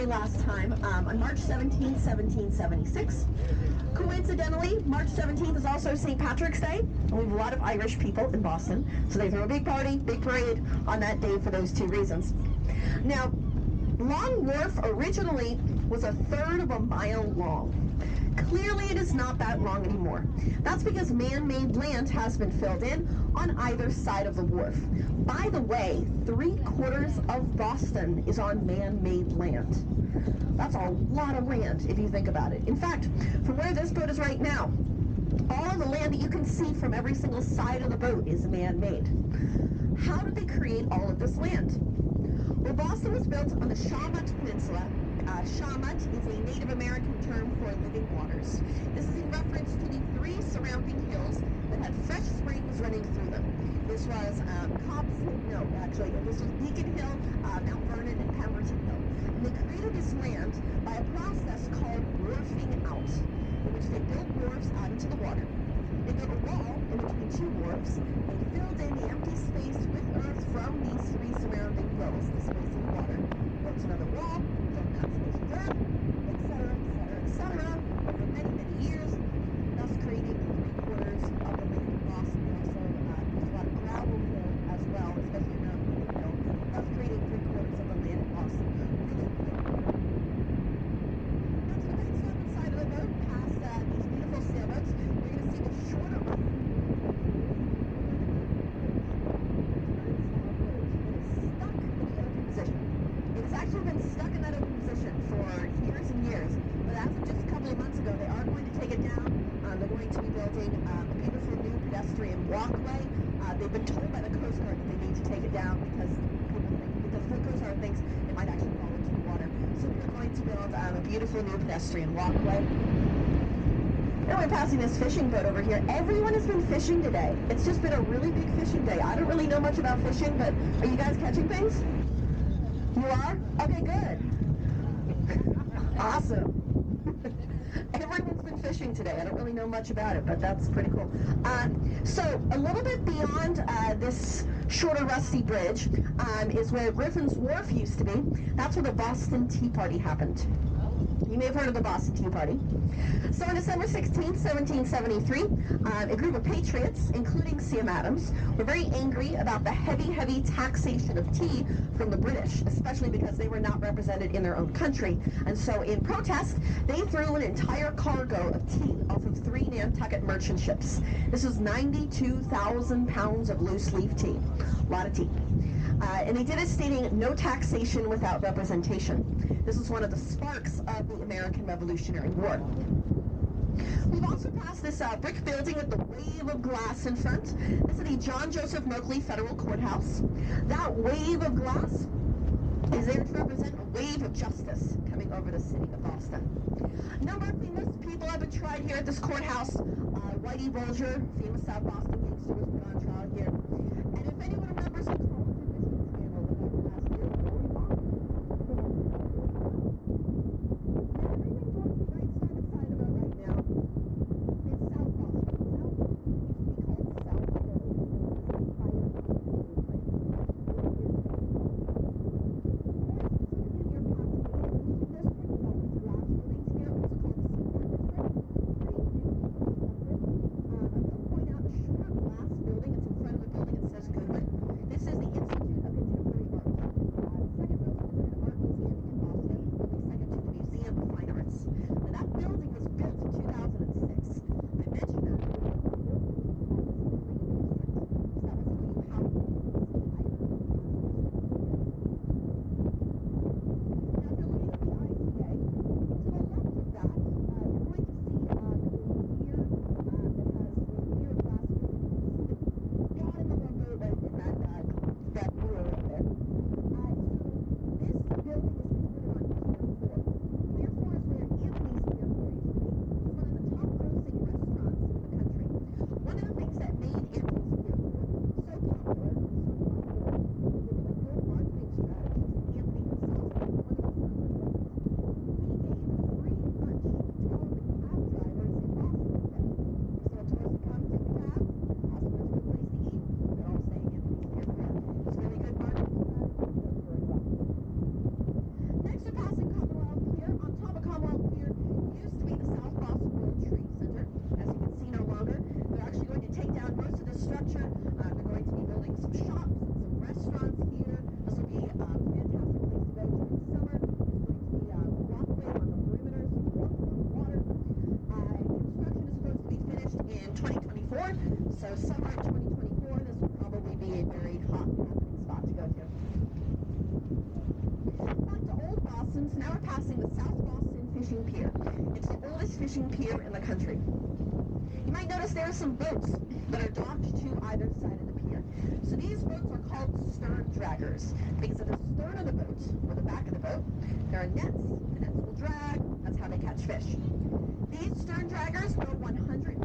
Day last time, on March 17th, 1776. Coincidentally, March 17th is also St. Patrick's Day, and we have a lot of Irish people in Boston, so they throw a big party, big parade on that day for those two reasons. Now, Long Wharf originally was a third of a mile long. Clearly, it is not that long anymore. That's because man-made land has been filled in on either side of the wharf. By the way, 3/4 of Boston is on man-made land. That's a lot of land if you think about it. In fact, from where this boat is right now, all of the land that you can see from every single side of the boat is man-made. How did they create all of this land? Well, Boston was built on the Shawmut Peninsula. Shawmut is a Native American term for living waters. This is in reference to the 3 surrounding hills that had fresh springs running through them. This was this was Beacon Hill, Mount Vernon, and Pemberton Hill. And they created this land by a process called wharfing out, in which they built wharfs out into the water. They built a wall in between 2 wharfs. They filled in the empty space with earth from these 3 surrounding hills, the space in the water. Built another wall, filled that space with earth, etc., etc., etc., over many, many years, thus creating 3/4 of the land in Boston. They also used a lot of gravel fill as well, especially around Beacon Hill, thus creating 3/4 of the land in Boston. Really good water. Now, to the right side of the boat, past these beautiful sailboats, you're going to see the shorter It has actually been stuck in that open position for years and years, but as of just a couple of months ago, they are going to take it down. They're going to be building a beautiful new pedestrian walkway. They've been told by the Coast Guard that they need to take it down because the Coast Guard thinks it might actually fall into the water. So we are going to build a beautiful new pedestrian walkway. Now we're passing this fishing boat over here. Everyone has been fishing today. It's just been a really big fishing day. I don't really know much about fishing, but are you guys catching things? You are? Okay, good. Awesome. Everyone's been fishing today. I don't really know much about it, but that's pretty cool. So a little bit beyond this shorter rusty bridge is where Griffin's Wharf used to be. That's where the Boston Tea Party happened. You may have heard of the Boston Tea Party. So on December 16th, 1773, a group of patriots, including Sam Adams, were very angry about the heavy taxation of tea from the British, especially because they were not represented in their own country. And so in protest, they threw an entire cargo of tea off of 3 Nantucket merchant ships. This was 92,000 pounds of loose leaf tea. A lot of tea. And they did it stating no taxation without representation. This is one of the sparks of the American Revolutionary War. We've also passed this brick building with the wave of glass in front. This is the John Joseph Mowgli Federal Courthouse. That wave of glass is there to represent a wave of justice coming over the city of Boston. A number of famous people have been tried here at this courthouse. Whitey Bulger, famous South Boston gangster, was put on trial here. And if anyone remembers the college admissions scandal that happened last year, This is the So summer of 2024, this will probably be a very hot happening spot to go to. Back to Old Boston, so now we're passing the South Boston Fishing Pier. It's the oldest fishing pier in the country. You might notice there are some boats that are docked to either side of the pier. So these boats are called stern draggers because at the stern of the boat, or the back of the boat, there are nets. The nets will drag. That's how they catch fish. These stern draggers go 100